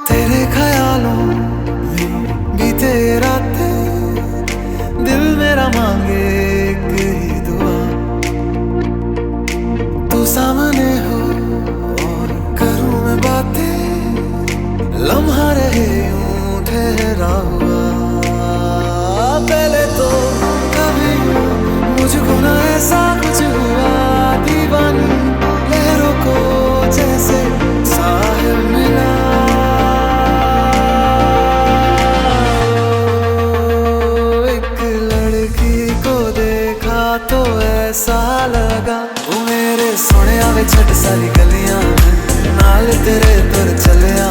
तेरे ख्यालों में बीते रातें, दिल मेरा मांगे एक ही दुआ, तू सामने हो और करूं मैं बातें, लम्हा रहे यूं ठहरा हुआ। पहले तो कभी मुझको ना ऐसा कुछ हुआ, दीवानी लहरों को जैसे साहिल मिला। एक लड़की को देखा तो ऐसा लगा, वो मेरे सोने आवे छट सारी गलियां में, नाल तेरे तुर चलिया।